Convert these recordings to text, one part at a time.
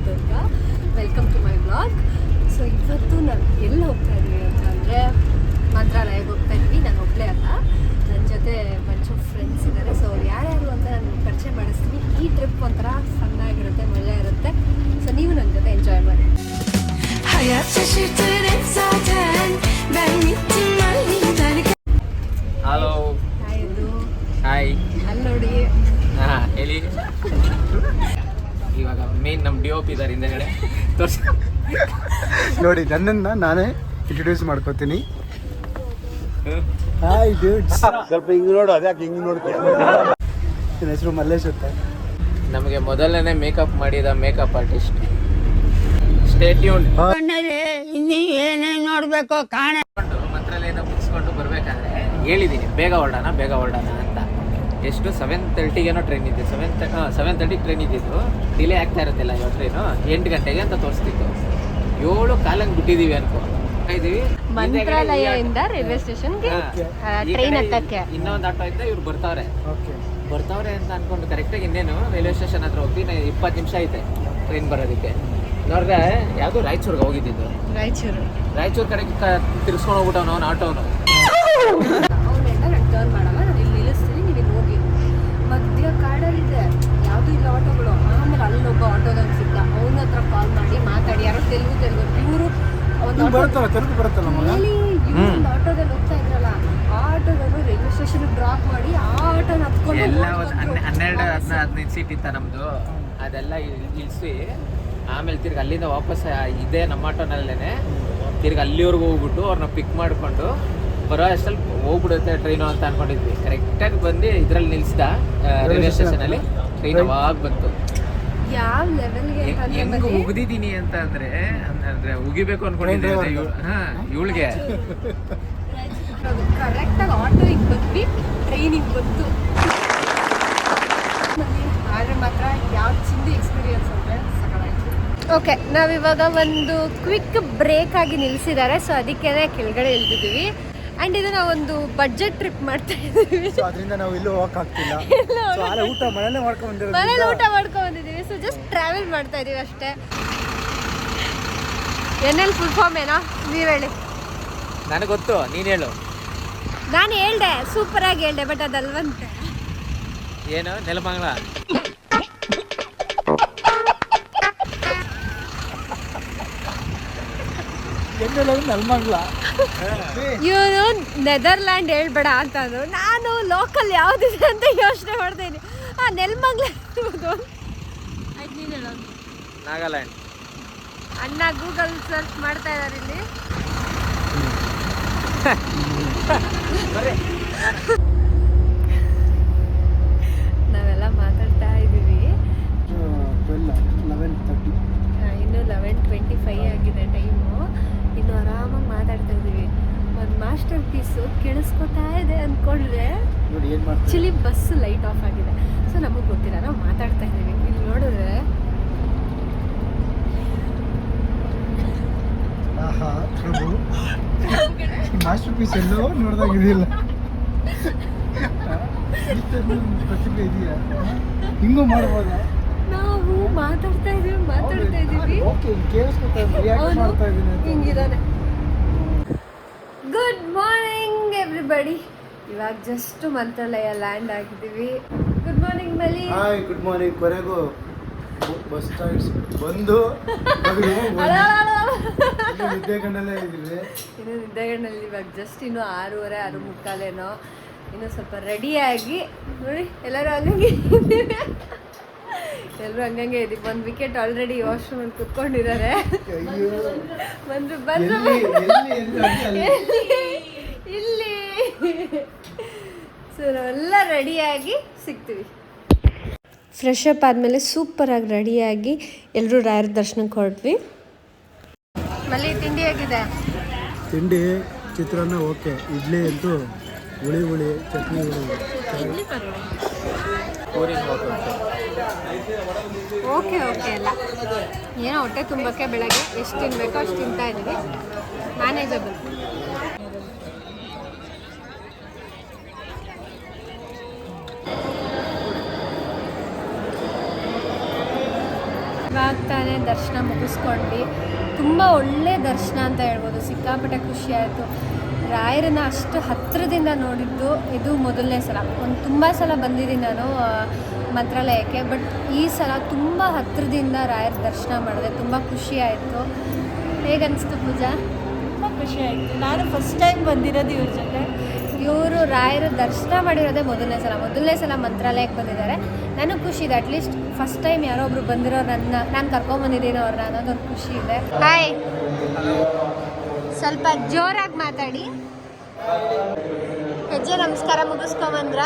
Chitradurga. Welcome to my blog. So ಇವತ್ತು ನಾನು ಎಲ್ಲಿ ಹೋಗ್ತಾ ಇದ್ದೀವಿ ಅಂತಂದರೆ ಮಂತ್ರಾಲಯಕ್ಕೆ ಹೋಗ್ತಾ ಇದ್ವಿ. ನಾನು ಒಬ್ಬಳೇ ಅಲ್ಲ, ನನ್ನ ಜೊತೆ ಬಂಚ್ ಆಫ್ ಫ್ರೆಂಡ್ಸ್ ಇದ್ದಾರೆ. ಸೊ ಅವ್ರು ಯಾರ್ಯಾರು ಅಂತ ನಾನು ಪರಿಚಯ ಮಾಡಿಸ್ತೀನಿ. ಈ ಟ್ರಿಪ್ ಒಂಥರ ಫನ್ನಾಗಿರುತ್ತೆ, ಮಜಾ ಇರುತ್ತೆ. ಸೊ ನೀವು ನನ್ನ ಜೊತೆ ಎಂಜಾಯ್ ಮಾಡಿ. ಹಲೋ. ಹಾಯ್. ಇದು ಹಾಯ್. ಅಲ್ಲಿ ನೋಡಿ. ಹಾಂ ಹೇಳಿ. ಇವಾಗ ಮೇನ್ ನಮ್ಮ ಡಿ ಒ ಪಿ ಇದ್ದಾರೆ ಹಿಂದೆಗಡೆ, ತೋರಿಸಿ ನೋಡಿ. ನನ್ನನ್ನು ನಾನೇ ಇಂಟ್ರೊಡ್ಯೂಸ್ ಮಾಡ್ಕೋತೀನಿ. ಹಾಯ್ ಡ್ಯೂಡ್ಸ್. ಸ್ವಲ್ಪ ಹಿಂಗೆ ನೋಡು, ಅದ್ಯಾಕೆ ಹಿಂಗೆ ನೋಡ್ತೀಯ? ನನ್ನ ಹೆಸರು ಮಲ್ಲೇಶ್ ಅಂತ. ನಮಗೆ ಮೊದಲನೇ ಮೇಕಪ್ ಮಾಡಿದ ಮೇಕಪ್ ಆರ್ಟಿಸ್ಟ್. Stay tune. ನೋಡ್ಬೇಕು ಕಾಣ ಮಂತ್ರಾಲಯದ ಮುಗಿಸ್ಕೊಂಡು ಬರಬೇಕಾದ್ರೆ ಹೇಳಿದ್ದೀನಿ ಬೇಗ ಹೊರಡೋಣ ಅಂತ. ಎಷ್ಟು 7:30 ಟ್ರೈನ್ ಇದ್ದು, 7:30 ಟ್ರೈನ್ ಇದ್ದಿದ್ದು. ಡಿಲೇ ಆಗ್ತಾ ಇರುತ್ತಿಲ್ಲ ಇವಾಗ ಟ್ರೈನು 8 ಗಂಟೆಗೆ ಅಂತ ತೋರಿಸ್ತಿತ್ತು. 7:15 ಬಿಟ್ಟಿದ್ದೀವಿ ಅನ್ಕೋ ಇದೀವಿ. ಮಂತ್ರಾಲಯದಿಂದ ರೈಲ್ವೆ ಸ್ಟೇಷನ್ಗೆ ಟ್ರೈನ್ ಹತ್ತಕ್ಕೆ ಇನ್ನೊಂದು ಆಟೋ ಇದ್ದ ಇವ್ರು ಬರ್ತಾವ್ರೆ ಅಂತ ಅನ್ಕೊಂಡು ಕರೆಕ್ಟಾಗಿ ಇನ್ನೇನು ರೈಲ್ವೆ ಸ್ಟೇಷನ್ ಹತ್ರ ಹೋಗ್ತೀವಿ. 20 ನಿಮಿಷ ಐತೆ ಟ್ರೈನ್ ಬರೋದಕ್ಕೆ. ನೋಡ್ರೆ ಯಾವುದು ರಾಯಚೂರ್ಗೆ ಹೋಗಿದ್ದಿದ್ದು. ರಾಯಚೂರು ಕಡೆಗೆ ತಿರ್ಸ್ಕೊಂಡು ಹೋಗ್ಬಿಟ್ಟವನು ಅವನು ಆಟೋನು. ಅವನೆಲ್ಲ ನಾನು ಟರ್ನ್ ಮಾಡಲ್ಲ, ನಾನು ಇಲ್ಲಿ ನಿಲ್ಲಿಸ್ತೀನಿ, ನೀವು ಇಲ್ಲಿ ಹೋಗಿ. ಮಧ್ಯ ಕಾಡಲ್ಲಿದೆ, ಯಾವುದೂ ಇಲ್ಲ ಆಟೋಗಳು. ಆಮೇಲೆ ಅಲ್ಲೊಬ್ಬ ಆಟೋದವ್ನು ಸಿಗ್ದ. ಅವನ ಹತ್ರ ಕಾಲ್ ಮಾಡಿ ಮಾತಾಡಿ, ಯಾರೋ ತೆಲುಗು ಇವರು ಒಂದು ಆಟೋದಲ್ಲಿ ಹೋಗ್ತಾ ಇದ್ರಲ್ಲ, ಆ ಆಟೋದವರು ರೈಲ್ವೆ ಸ್ಟೇಷನ್ ಡ್ರಾಪ್ ಮಾಡಿ ಆ ಆಟೋನ ಹತ್ಕೊಂಡು ಎಲ್ಲ 12-15 ಸೀಟ್ ಇತ್ತ ನಮ್ಮದು. ಅದೆಲ್ಲ ಇಳಿಸಿ ಆಮೇಲೆ ತಿರ್ಗಿ ಅಲ್ಲಿಂದ ವಾಪಸ್ ಇದೇ ನಮ್ಮ ಆಟೋನಲ್ಲೇ ತಿರ್ಗಿ ಅಲ್ಲಿವರೆಗೂ ಹೋಗ್ಬಿಟ್ಟು ಅವ್ರನ್ನ ಪಿಕ್ ಮಾಡಿಕೊಂಡು ಬರೋ ಅಷ್ಟಲ್ಲಿ ಹೋಗ್ಬಿಡುತ್ತೆ ಟ್ರೈನು ಅಂತ ಅನ್ಕೊಂಡಿದ್ವಿ. ಕರೆಕ್ಟಾಗಿ ಬಂದು ಇದರಲ್ಲಿ ನಿಲ್ಲಿಸ್ದ ರೈಲ್ವೆ ಸ್ಟೇಷನಲ್ಲಿ. ಟ್ರೈನ್ ಅವಾಗ ಬಂತು. ಯಾವ ಲೆವೆಲ್ಗೆ ಹೆಂಗ್ ಉಗಿದೀನಿ ಅಂತ ಅಂದ್ರೆ ಉಗಿಬೇಕು ಅನ್ಕೊಂಡಿದ್ದೆ. ಇವಳಿಗೆ ಕರೆಕ್ಟಾಗಿ ಆಟೋ ಹಿಂಗೆ ಬಂದ್ವಿ, ಟ್ರೈನ್ ಹಿಂಗೆ ಬಂತು. ಆದರೆ ಮಾತ್ರ ಯಾವ ಚಿಂದಿ ಎಕ್ಸ್ಪೀರಿಯನ್ಸ್ ಅಂದರೆ ಸಕಲಾಯಿತು. ಓಕೆ, ನಾವಿವಾಗ ಒಂದು ಕ್ವಿಕ್ ಬ್ರೇಕ್ ಆಗಿ ನಿಲ್ಲಿಸಿದ್ದಾರೆ. ಸೊ ಅದಕ್ಕೆ ಕೆಳಗಡೆ ಇಳಿದಿದ್ದೀವಿ. ಆ್ಯಂಡ್ ಇದು ನಾವೊಂದು ಬಡ್ಜೆಟ್ ಟ್ರಿಪ್ ಮಾಡ್ತಾ ಇದ್ದೀವಿ. ಅದರಿಂದ ನಾವು ಎಲ್ಲೂ ಹೋಗಕ್ಕಾಗ್ತಿಲ್ಲ. ಊಟ ಮನೇಲೆ ಮನೇಲಿ ಊಟ ಮಾಡ್ಕೊಂಡು ಬಂದಿದ್ದೀವಿ. ಸೊ ಜಸ್ಟ್ ಟ್ರಾವೆಲ್ ಮಾಡ್ತಾ ಇದ್ದೀವಿ ಅಷ್ಟೇ. ಏನೇನು ಫುಲ್ ಫಾರ್ಮ್ ಏನೋ ನೀವು ಹೇಳಿ. ನನಗೆ ಗೊತ್ತು, ನೀನು ಹೇಳು. ನಾನು ಹೇಳ್ದೆ, ಸೂಪರಾಗಿ ಹೇಳ್ದೆ, ಬಟ್ ಅದಲ್ವಂತೆ. ಏನು ನೆಲಮಂಗಲ? ನೆಲಮಂಗಲ. ಇವನು ನೆದರ್ಲ್ಯಾಂಡ್ ಹೇಳ್ಬೇಡ ಅಂತಂದ್ರು. ನಾನು ಲೋಕಲ್ ಯಾವುದಿದೆ ಅಂತ ಯೋಚನೆ ಮಾಡ್ತೀನಿ. ನೆಲಮಂಗಲ ಇರ್ಬೋದು. ಆಯ್ತು, ನೀನು ಹೇಳೋದು. ನಾಗಾಲ್ಯಾಂಡ್. ಅಣ್ಣ ಗೂಗಲ್ ಸರ್ಚ್ ಮಾಡ್ತಾ ಇದ್ದಾರೆ ಇಲ್ಲಿ. ನಾವೆಲ್ಲ ಮಾತಾಡ್ತಾ ಇದ್ದೀವಿ. ಇನ್ನು 11:25 ಆಗಿದೆ ಟೈಮು. ಇನ್ನು ಆರಾಮಾಗಿ ಮಾತಾಡ್ತಾ ಇದ್ದೀವಿ. ಒಂದು ಮಾಸ್ಟರ್ ಪೀಸು ಕೇಳಿಸ್ಕೊತಾ ಇದೆ ಅಂದ್ಕೊಂಡ್ರೆ ಆ್ಯಕ್ಚುಲಿ ಬಸ್ ಲೈಟ್ ಆಫ್ ಆಗಿದೆ. ಸೊ ನಮಗೆ ಗೊತ್ತಿಲ್ಲ, ನಾವು ಮಾತಾಡ್ತಾ ಇದ್ದೀವಿ. ಇಲ್ಲಿ ನೋಡಿದ್ರೆ ಮಾಸ್ಟರ್ ಪೀಸ್ ಎಲ್ಲೋ ನೋಡ್ದಾಗಿದೆಯಲ್ಲ. ಇದೆಯಾ ಹಿಂಗೂ ಮಾಡ್ಬೋದಾ? ನಾವು ಮಾತಾಡ್ತಾ ಇದೀವಿ. ಹಿಂಗಿದಾನೆ. Good morning everybody. ಇವಾಗ ಜಸ್ಟ್ ಮಂತ್ರಾಲಯ ಲ್ಯಾಂಡ್ ಆಗಿದ್ದೀವಿ. ಗುಡ್ ಮಾರ್ನಿಂಗ್ ಮಲಿ. Hi, good morning. ಕೊನೆಗೂ ಬಸ್ ಸ್ಟಾಂಡ್ ಬಂದು ನಿದ್ದೆಗಣ್ಣಲ್ಲೇ ಇದ್ದೀವಿ. ಇನ್ನು ನಿದ್ದೆಗಣ್ಣಲ್ಲಿ ಇವಾಗ ಜಸ್ಟ್ ಇನ್ನು 6:30, 6:45 ಇನ್ನು ಸ್ವಲ್ಪ ರೆಡಿಯಾಗಿ ನೋಡಿ. ಎಲ್ಲರೂ ಹಂಗಂಗೆ ಇದೀವಿ. ಒಂದು ವಿಕೆಟ್ ಆಲ್ರೆಡಿ ವಾಶ್ರೂಮ್ ಅಲ್ಲಿ ಕುತ್ಕೊಂಡಿದ್ದಾರೆ. ಇಲ್ಲಿ ಸೊ ನಾವೆಲ್ಲ ರೆಡಿಯಾಗಿ ಸಿಗ್ತೀವಿ. ಫ್ರೆಶ್ ಅಪ್ ಆದಮೇಲೆ ಸೂಪರಾಗಿ ರೆಡಿಯಾಗಿ ಎಲ್ಲರೂ ರಾಯರ ದರ್ಶನಕ್ಕೆ ಹೊರಟ್ವಿ. ಮಲ್ಲಿ ತಿಂಡಿ ಆಗಿದೆ. ತಿಂಡಿ ಚಿತ್ರಾನ್ನ ಓಕೆ. ಇಡ್ಲಿ ಅಂತೂ ಹುಳಿ ಚಟ್ನಿ ಓಕೆ ಎಲ್ಲ ಏನೋ ಹೊಟ್ಟೆ ತುಂಬಕ್ಕೆ ಬೆಳಗ್ಗೆ ಎಷ್ಟು ತಿನ್ಬೇಕೋ ಅಷ್ಟು ತಿಂತಾ ಇದ್ದೀವಿ. ಮ್ಯಾನೇಜಬಲ್. ಇವಾಗ ತಾನೇ ದರ್ಶನ ಮುಗಿಸ್ಕೊಂಡ್ವಿ. ತುಂಬ ಒಳ್ಳೆ ದರ್ಶನ ಅಂತ ಹೇಳ್ಬೋದು. ಸಿಕ್ಕಾಪಟ್ಟೆ ಖುಷಿ ಆಯಿತು. ರಾಯರನ್ನ ಅಷ್ಟು ಹತ್ತಿರದಿಂದ ನೋಡಿದ್ದು ಇದು ಮೊದಲನೇ ಸಲ. ತುಂಬ ಸಲ ಬಂದಿದ್ದೀನಿ ನಾನು ಮಂತ್ರಾಲಯಕ್ಕೆ, ಬಟ್ ಈ ಸಲ ತುಂಬ ಹತ್ತಿರದಿಂದ ರಾಯರ ದರ್ಶನ ಮಾಡಿದೆ. ತುಂಬ ಖುಷಿ ಆಯಿತು. ಹೇಗನ್ನಿಸ್ತು ಪೂಜಾ? ತುಂಬ ಖುಷಿ ಆಯಿತು. ನಾನು ಫಸ್ಟ್ ಟೈಮ್ ಬಂದಿರೋದು ಇವ್ರ ಜೊತೆ. ಇವರು ರಾಯರ ದರ್ಶನ ಮಾಡಿರೋದೇ ಮೊದಲನೇ ಸಲ ಮಂತ್ರಾಲಯಕ್ಕೆ ಬಂದಿದ್ದಾರೆ. ನನಗೆ ಖುಷಿ ಇದೆ. ಅಟ್ಲೀಸ್ಟ್ ಫಸ್ಟ್ ಟೈಮ್ ಯಾರೋ ಒಬ್ರು ಬಂದಿರೋ ನಾನು ಕರ್ಕೊಂಬಂದಿದ್ದೀನಿ ಅವ್ರನ್ನ ಅನ್ನೋದೊಂದು ಖುಷಿ ಇದೆ. ಹಾಯ್, ಸ್ವಲ್ಪ ಜೋರಾಗಿ ಮಾತಾಡಿ. ಹೆಜ್ಜೆ ನಮಸ್ಕಾರ ಮುಗಿಸ್ಕೊಂಬಂದ್ರ?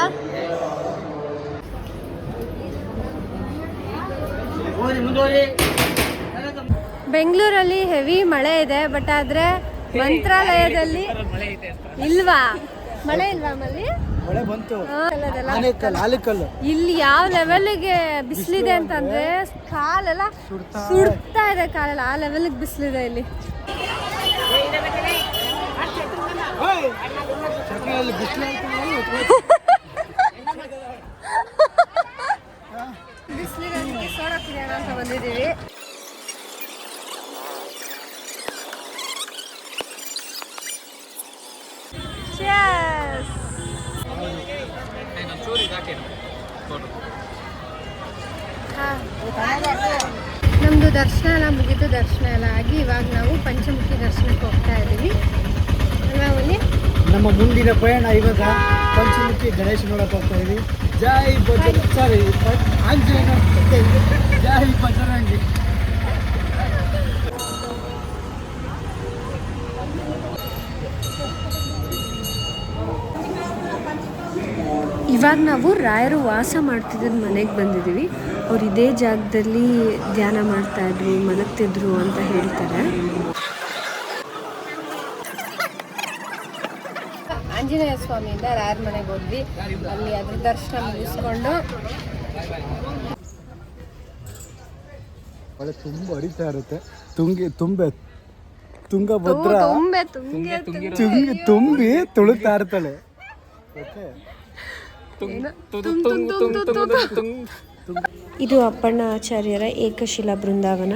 ಬೆಂಗಳೂರಲ್ಲಿ ಹೆವಿ ಮಳೆ ಇದೆ, ಬಟ್ ಆದರೆ ಮಂತ್ರಾಲಯದಲ್ಲಿ ಇಲ್ವಾ? ಮಳೆ ಇಲ್ವಾ ಮಲ್ಲಿ? ಮಳೆ ಬಂತು. ಆಲಿಕಲ್ಲು ಇಲ್ಲಿ ಯಾವ ಲೆವೆಲ್ಗೆ ಬಿಸಿಲಿದೆ ಅಂತಂದ್ರೆ ಕಾಲೆಲ್ಲ ಸುಡ್ತಾ ಇದೆ. ಕಾಲೆಲ್ಲ ಆ ಲೆವೆಲ್ಗೆ ಬಿಸಿಲಿದೆ ಇಲ್ಲಿ. ಬಿಸಿಲಿಗೆ ಸೋಡಾ ಕುಡಿಯೋಣ ಅಂತ ಬಂದಿದ್ದೀವಿ. ನಮ್ಮದು ದರ್ಶನ ಎಲ್ಲ ಮುಗಿದು ದರ್ಶನ ಎಲ್ಲ ಆಗಿ ಇವಾಗ ನಾವು ಪಂಚಮುಖಿ ದರ್ಶನಕ್ಕೆ ಹೋಗ್ತಾ ಇದ್ದೀವಿ. ಅಲ್ಲಿ ನಮ್ಮ ಮುಂದಿನ ಪ್ರಯಾಣ ಇವಾಗ ಪಂಚಮುಖಿ ಗಣೇಶ ನೋಡಕ್ಕೆ ಹೋಗ್ತಾ ಇದೀವಿ. ಜೈ ಆಂಜನೇಯ, ಜೈ ಬಜರಂಗಿ. ಇವಾಗ ನಾವು ರಾಯರು ವಾಸ ಮಾಡ್ತಿದ್ದ ಮನೆಗೆ ಬಂದಿದ್ದೀವಿ. ಅವ್ರು ಇದೇ ಜಾಗದಲ್ಲಿ ಧ್ಯಾನ ಮಾಡ್ತಾಯಿದ್ರು, ಮಲಗ್ತಿದ್ರು ಅಂತ ಹೇಳ್ತಾರೆ. ಆಂಜನೇಯ ಸ್ವಾಮಿಯಿಂದ ರಾಯರ ಮನೆಗೆ ಹೋದ್ವಿ. ಅಲ್ಲಿ ಅದ್ರ ದರ್ಶನ ಮುಗಿಸ್ಕೊಂಡು ಮಳೆ ತುಂಬ ಹರಿತಾ ಇರುತ್ತೆ. ತುಂಗಭದ್ರಾ ತುಂಬಿ ತುಳುಕ್ತಾ ಇರ್ತಾಳೆ. ಇದು ಅಪ್ಪಣ್ಣ ಆಚಾರ್ಯರ ಏಕಶಿಲಾ ಬೃಂದಾವನ.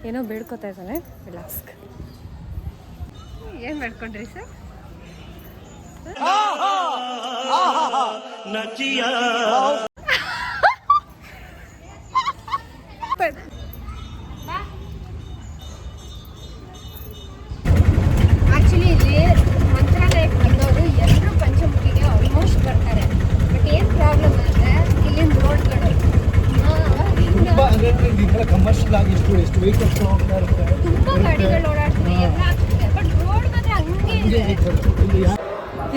ಏನೋ ಬೇಡ್ಕೋತಾ ಇದ್ದಾನೆ. ರಿಲ್ಯಾಕ್ಸ್. ಏನು ಬೇಡ್ಕೊಂಡ್ರಿ ಸರ್? ಆಕ್ಚುಲಿ ಇಲ್ಲಿ ಮಂತ್ರಾಲಯಕ್ಕೆ ಬಂದವರು ಎಲ್ಲರೂ ಪಂಚಮುಖಿಗೆ ಆಲ್ಮೋಸ್ಟ್ ಬರ್ತಾರೆ. ಬಟ್ ಏನು ಪ್ರಾಬ್ಲಮ್ ಅಂದರೆ ಇಲ್ಲಿನ ರೋಡ್ಗಳು ಕಮರ್ಷಿಯಲ್ ಆಗಿ ಎಷ್ಟು ವೆಹಿಕಲ್ಸ್ ಹೋಗ್ತಾ ಇರುತ್ತೆ. ತುಂಬ ಗಾಡಿಗಳು ಓಡಾಡ್ತಿದೆ, ಎಲ್ಲ ಆಗ್ತಿದೆ. ಬಟ್ ರೋಡ್ ಮಾತ್ರ ಹಂಗೆ ಇದೆ.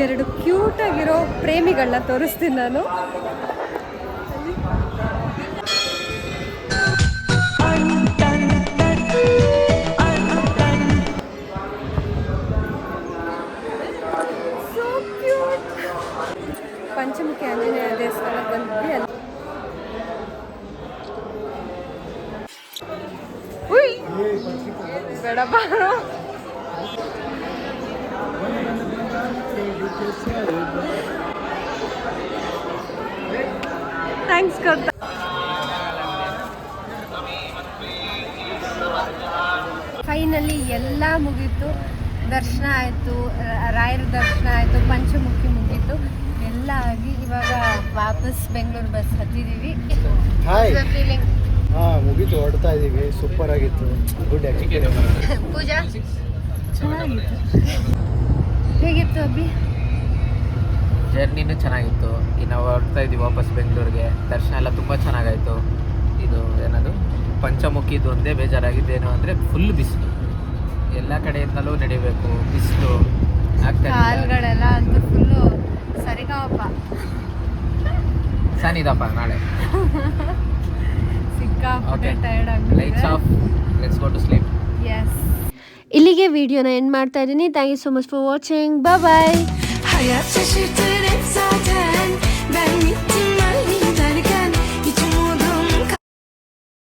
ಎರಡು ಕ್ಯೂಟ್ ಆಗಿರೋ ಪ್ರೇಮಿಗಳನ್ನ ತೋರಿಸ್ತೀನಿ ನಾನು. ಪಂಚಮುಖಿ ಆಂಜನೇಯ ದೇವಸ್ಥಾನಕ್ಕೆ ಬಂದ್ವಿ. ಅಲ್ಲಿ ಬೇಡ ಬಾರು. ಥ್ಯಾಂಕ್ಸ್ ಕೊಡ್ತಾ. ಫೈನಲಿ ಎಲ್ಲ ಮುಗೀತು. ದರ್ಶನ ಆಯಿತು, ರಾಯರ ದರ್ಶನ ಆಯಿತು, ಪಂಚಮುಖಿ ಮುಗೀತು, ಎಲ್ಲ ಆಗಿ ಇವಾಗ ವಾಪಸ್ ಬೆಂಗಳೂರು ಬಸ್ ಹತ್ತಿದ್ದೀವಿ. ಫೀಲಿಂಗ್ ಮುಗೀತು, ಹೊರಡ್ತಾ ಇದ್ದೀವಿ. ಸೂಪರ್ ಆಗಿತ್ತು. Good experience. ಪೂಜಾ ಚೆನ್ನಾಗಿತ್ತು. ಹೇಗಿತ್ತು ಅಭಿ? ಜರ್ನಿನೂ ಚೆನ್ನಾಗಿತ್ತು. ಇನ್ನು ಹೊರಡ್ತಾ ಇದ್ದೀವಿ ವಾಪಸ್ ಬೆಂಗಳೂರಿಗೆ. ದರ್ಶನ ಎಲ್ಲ ತುಂಬ ಚೆನ್ನಾಗಾಯಿತು. ಇದು ಏನದು ಪಂಚಮುಖಿದು ಒಂದೇ ಬೇಜಾರಾಗಿದ್ದೇನು ಅಂದರೆ ಫುಲ್ ಬಿಸಿಲು. ಎಲ್ಲ ಕಡೆಯಿಂದಲೂ ನಡಿಬೇಕು, ಬಿಸಿಲು ಕಾಲ್ಗಳೆಲ್ಲ ಅಂತೂ ಫುಲ್ಲು ಸರಿಗಪ್ಪ ಸನಿದಪ್ಪ. ನಾಳೆ ಸಿಕ್ಕಾಪಟ್ಟೆ ಟೈರ್ಡ್ ಆಗಿ lights off, let's go to sleep. Yes. ಇಲ್ಲಿಗೆ ವಿಡಿಯೋನ ಎಂಡ್ ಮಾಡ್ತಾ ಇದ್ದೀನಿ. Thank you so much for watching. Bye bye.